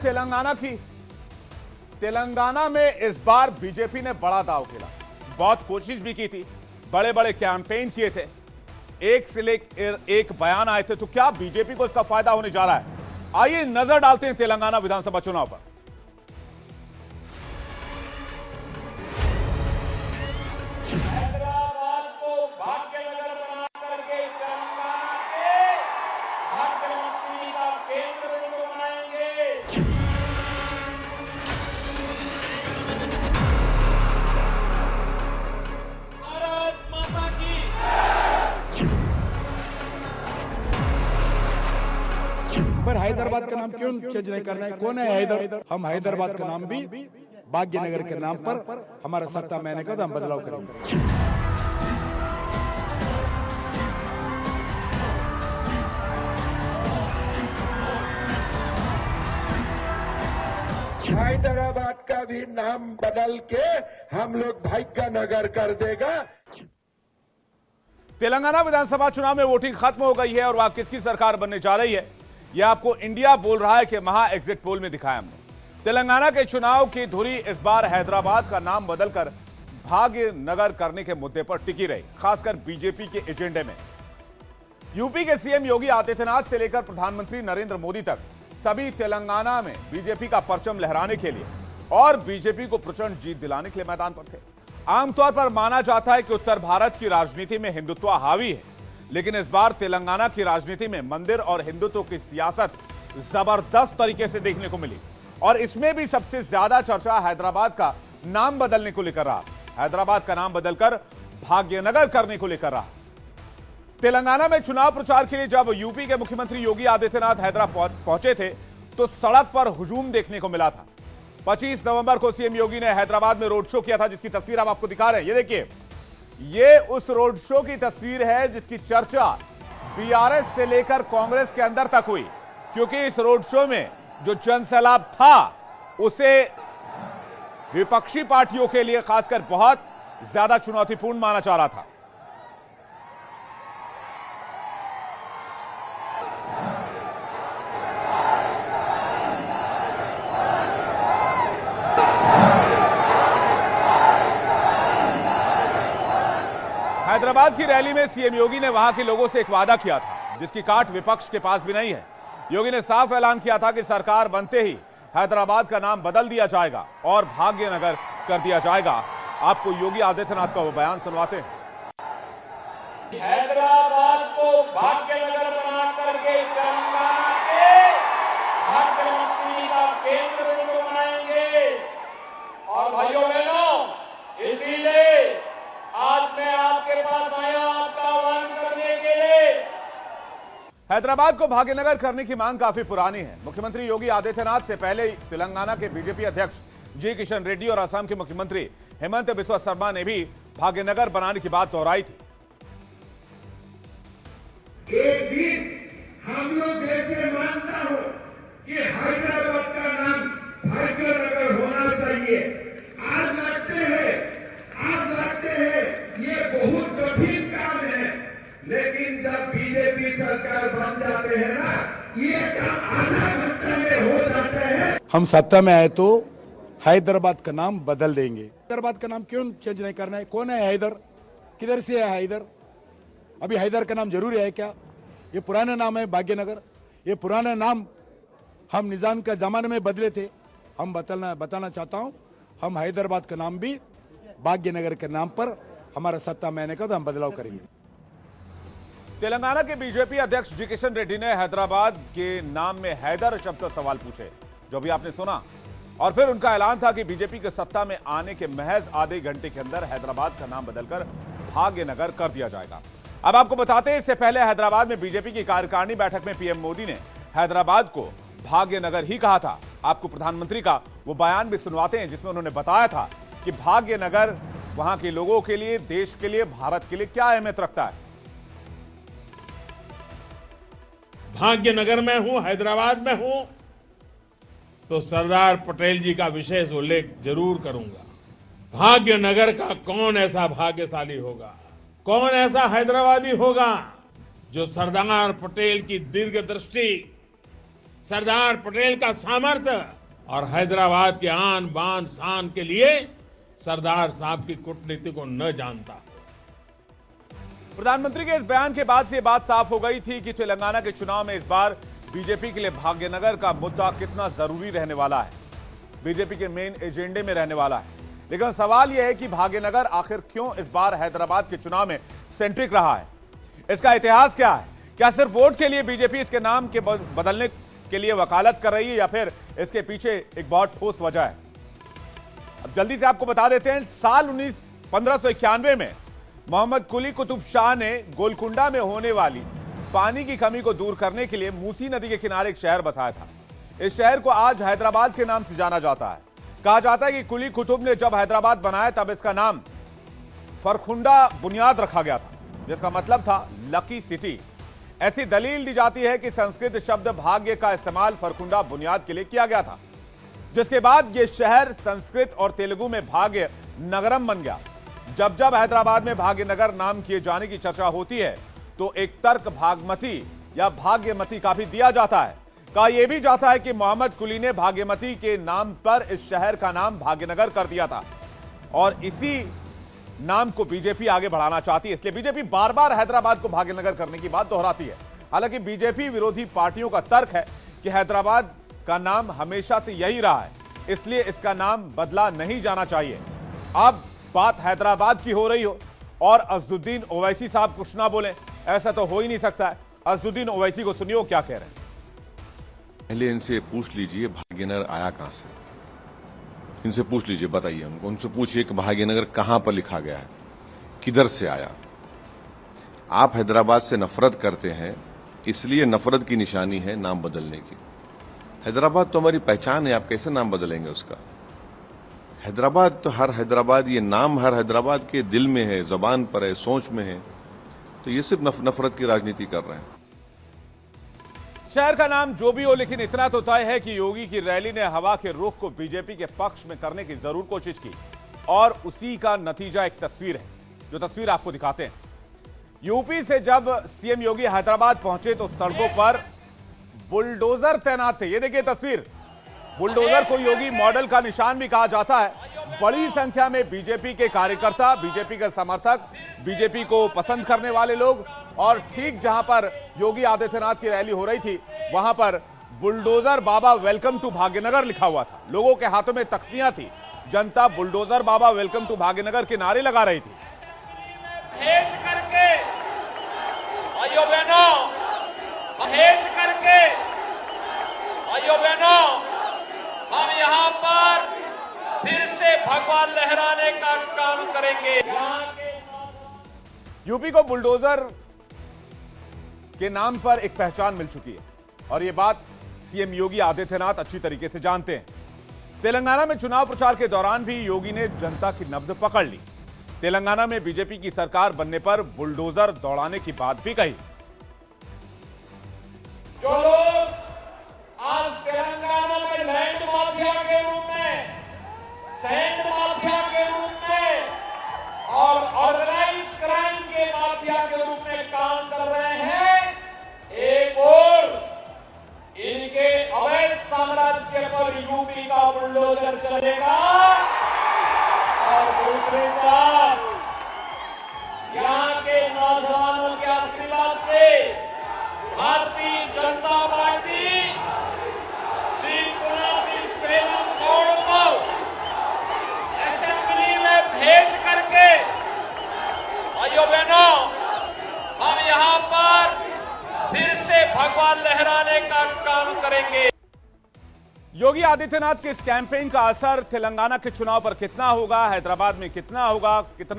तेलंगाना की तेलंगाना में इस बार बीजेपी ने बड़ा दांव खेला, बहुत कोशिश भी की थी, बड़े बड़े कैंपेन किए थे, एक से लेकर एक बयान आए थे। तो क्या बीजेपी को इसका फायदा होने जा रहा है? आइए नजर डालते हैं तेलंगाना विधानसभा चुनाव पर। हैदराबाद को भाग्यनगर बना करके तेलंगाना के भाग्यलक्ष्मी का केंद्र बिंदु बनाएंगे। भारत माता की। पर हैदराबाद का नाम क्यों चेंज नहीं करना है? कौन है हैदर? हम हैदराबाद का नाम भी भाग्यनगर के नाम पर हमारा सत्ता में आने का तो हम बदलाव करेंगे। हैदराबाद का भी नाम बदल के हम लोग भाग्यनगर कर देगा। तेलंगाना विधानसभा चुनाव में वोटिंग खत्म हो गई है और वहां किसकी सरकार बनने जा रही है यह आपको इंडिया बोल रहा है कि महा एग्जिट पोल में दिखाया हमने। तेलंगाना के चुनाव की धुरी इस बार हैदराबाद का नाम बदलकर भाग्यनगर करने के मुद्दे पर टिकी रही, खासकर बीजेपी के एजेंडे में। यूपी के सीएम योगी आदित्यनाथ से लेकर प्रधानमंत्री नरेंद्र मोदी तक सभी तेलंगाना में बीजेपी का परचम लहराने के लिए और बीजेपी को प्रचंड जीत दिलाने के लिए मैदान पर थे। आमतौर पर माना जाता है कि उत्तर भारत की राजनीति में हिंदुत्व हावी है, लेकिन इस बार तेलंगाना की राजनीति में मंदिर और हिंदुत्व की सियासत जबरदस्त तरीके से देखने को मिली और इसमें भी सबसे ज्यादा चर्चा हैदराबाद का नाम बदलने को लेकर रहा। हैदराबाद का नाम बदलकर भाग्यनगर करने को लेकर रहा। तेलंगाना में चुनाव प्रचार के लिए जब यूपी के मुख्यमंत्री योगी आदित्यनाथ हैदराबाद पहुंचे थे तो सड़क पर हुजूम देखने को मिला था। 25 नवंबर को सीएम योगी ने हैदराबाद में रोड शो किया था, जिसकी तस्वीर हम आपको दिखा रहे हैं। ये देखिए, ये उस रोड शो की तस्वीर है जिसकी चर्चा बीआरएस से लेकर कांग्रेस के अंदर तक हुई, क्योंकि इस रोड शो में जो जनसैलाब था उसे विपक्षी पार्टियों के लिए खासकर बहुत ज्यादा चुनौतीपूर्ण माना जा रहा था। हैदराबाद की रैली में सीएम योगी ने वहां के लोगों से एक वादा किया था जिसकी काट विपक्ष के पास भी नहीं है। योगी ने साफ ऐलान किया था कि सरकार बनते ही हैदराबाद का नाम बदल दिया जाएगा और भाग्यनगर कर दिया जाएगा। आपको योगी आदित्यनाथ का वो बयान सुनवाते हैं। हैदराबाद को भाग्यनगर बना करके तेलंगाना के भाग्यलक्ष्मी का केंद्र बिंदु बनाएंगे। और भाइयों बहनों, इसीलिए आज मैं आपके पास आया आपका आह्वान करने के लिए। हैदराबाद को भाग्यनगर करने की मांग काफी पुरानी है। मुख्यमंत्री योगी आदित्यनाथ से पहले तेलंगाना के बीजेपी अध्यक्ष जी किशन रेड्डी और असम के मुख्यमंत्री हेमंत बिस्वा शर्मा ने भी भाग्यनगर बनाने की बात दोहराई थी। एक दिन हम लोग ऐसे मानता हो कि हैदराबाद का नाम भाग्यनगर होना चाहिए। आज लगते हैं ये बहुत कठिन काम है, लेकिन जब बीजेपी सरकार बन जाते हैं ना, ये काम आधा घंटे में हो जाता है। हम सत्ता में आए तो हैदराबाद का नाम बदल देंगे। हैदराबाद का नाम क्यों चेंज नहीं करना है? कौन है हैदर? किधर से है हैदर? अभी हैदर का नाम जरूरी है क्या? ये पुराना नाम है भाग्यनगर। ये पुराना नाम हम निजाम का जमाने में बदले थे। हम बताना चाहता हूं, हम हैदराबाद का नाम भी भाग्यनगर के नाम पर हमारा सत्ता में आने का तो हम बदलाव करेंगे। तेलंगाना के बीजेपी अध्यक्ष जी किशन रेड्डी ने हैदराबाद के नाम में हैदर शब्द पर सवाल पूछे, जो भी आपने सुना, और फिर उनका ऐलान था कि बीजेपी के सत्ता में आने के महज आधे घंटे के अंदर हैदराबाद का नाम बदलकर भाग्यनगर कर दिया जाएगा। अब आपको बताते हैं, इससे पहले हैदराबाद में बीजेपी की कार्यकारिणी बैठक में पीएम मोदी ने हैदराबाद को भाग्यनगर ही कहा था। आपको प्रधानमंत्री का वो बयान भी सुनवाते हैं जिसमें उन्होंने बताया था कि भाग्यनगर वहां के लोगों के लिए, देश के लिए, भारत के लिए क्या अहमियत रखता है। भाग्यनगर में हूं, हैदराबाद में हूं, तो सरदार पटेल जी का विशेष उल्लेख जरूर करूंगा। भाग्यनगर का कौन ऐसा भाग्यशाली होगा, कौन ऐसा हैदराबादी होगा जो सरदार पटेल की दीर्घ दृष्टि सरदार पटेल का सामर्थ्य और हैदराबाद के आन बान शान के लिए सरदार साहब की कूटनीति को न जानता। प्रधानमंत्री के इस बयान के बाद से ये बात साफ हो गई थी कि तेलंगाना के चुनाव में इस बार बीजेपी के लिए भाग्यनगर का मुद्दा कितना जरूरी रहने वाला है, बीजेपी के मेन एजेंडे में रहने वाला है। लेकिन सवाल यह है कि भाग्यनगर आखिर क्यों इस बार हैदराबाद के चुनाव में सेंट्रिक रहा है, इसका इतिहास क्या है? क्या सिर्फ वोट के लिए बीजेपी इसके नाम के बदलने के लिए वकालत कर रही है या फिर इसके पीछे एक बहुत ठोस वजह है? अब जल्दी से आपको बता देते हैं। साल 1591 में मोहम्मद कुली कुतुब शाह ने गोलकुंडा में होने वाली पानी की कमी को दूर करने के लिए मूसी नदी के किनारे एक शहर बसाया था। इस शहर को आज हैदराबाद के नाम से जाना जाता है। कहा जाता है कि कुली कुतुब ने जब हैदराबाद बनाया तब इसका नाम फरखुंडा बुनियाद रखा गया था, जिसका मतलब था लकी सिटी। ऐसी दलील दी जाती है कि संस्कृत शब्द भाग्य का इस्तेमाल फरखुंडा बुनियाद के लिए किया गया था, जिसके बाद यह शहर संस्कृत और तेलुगु में भाग्य नगरम बन गया। जब जब हैदराबाद में भाग्यनगर नाम किए जाने की चर्चा होती है तो एक तर्क भागमती या भाग्यमती का भी दिया जाता है। कहा यह भी जाता है कि मोहम्मद कुली ने भाग्यमती के नाम पर इस शहर का नाम भाग्यनगर कर दिया था और इसी नाम को बीजेपी आगे बढ़ाना चाहती है, इसलिए बीजेपी बार बार हैदराबाद को भाग्यनगर करने की बात दोहराती है। हालांकि बीजेपी विरोधी पार्टियों का तर्क है कि हैदराबाद का नाम हमेशा से यही रहा है, इसलिए इसका नाम बदला नहीं जाना चाहिए। अब बात हैदराबाद की हो रही हो और अजदुद्दीन ओवैसी साहब कुछ ना बोले, ऐसा तो हो ही नहीं सकता है। अजदुद्दीन ओवैसी को सुनिए वो क्या कह रहे हैं। पहले इनसे पूछ लीजिए भाग्यनगर आया कहां से, इनसे पूछ लीजिए, बताइए हमको। उनसे पूछिए कि भाग्यनगर कहां पर लिखा गया है, किधर से आया। आप हैदराबाद से नफरत करते हैं, इसलिए नफरत की निशानी है नाम बदलने की। हैदराबाद तो हमारी पहचान है, आप कैसे नाम बदलेंगे उसका? हैदराबाद तो हर हैदराबाद, ये नाम हर हैदराबाद के दिल में है, जबान पर है, सोच में है। तो ये सिर्फ नफरत की राजनीति कर रहे हैं। शहर का नाम जो भी हो, लेकिन इतना तो तय है कि योगी की रैली ने हवा के रुख को बीजेपी के पक्ष में करने की जरूर कोशिश की और उसी का नतीजा एक तस्वीर है, जो तस्वीर आपको दिखाते हैं। यूपी से जब सीएम योगी हैदराबाद पहुंचे तो सड़कों पर बुलडोजर तैनात थे। ये देखिए तस्वीर, बुलडोजर को योगी मॉडल का निशान भी कहा जाता है। बड़ी संख्या में बीजेपी के कार्यकर्ता, बीजेपी के समर्थक, बीजेपी को पसंद करने वाले लोग, और ठीक जहां पर योगी आदित्यनाथ की रैली हो रही थी वहां पर बुलडोजर बाबा वेलकम टू भाग्यनगर लिखा हुआ था। लोगों के हाथों में तख्तियां थी, जनता बुलडोजर बाबा वेलकम टू भाग्यनगर के नारे लगा रही थी। हेज करके भाइयों बहनों, हेज करके भाइयों बहनों, हम यहाँ पर फिर से भगवा लहराने का काम करेंगे। यूपी को बुलडोजर के नाम पर एक पहचान मिल चुकी है और यह बात सीएम योगी आदित्यनाथ अच्छी तरीके से जानते हैं। तेलंगाना में चुनाव प्रचार के दौरान भी योगी ने जनता की नब्ज पकड़ ली। तेलंगाना में बीजेपी की सरकार बनने पर बुलडोजर दौड़ाने की बात भी कही। जो लोग आज तेलंगाना में लैंड माफिया के रूप में, सैंड माफिया के रूप में और ऑर्गेनाइज क्राइम के माफिया के रूप में काम कर रहे हैं, एक और इनके अवैध साम्राज्य पर यूपी का बुलडोजर चलेगा और दूसरी तरफ यहाँ के नौजवानों के आशीर्वाद से भारतीय जनता पार्टी असेंबली में भेज करके भाइयों बहनों, हम यहाँ पर फिर से भगवा लहराने का काम करेंगे। योगी आदित्यनाथ के इस कैंपेन का असर तेलंगाना के चुनाव पर कितना होगा, हैदराबाद में कितना होगा, कितना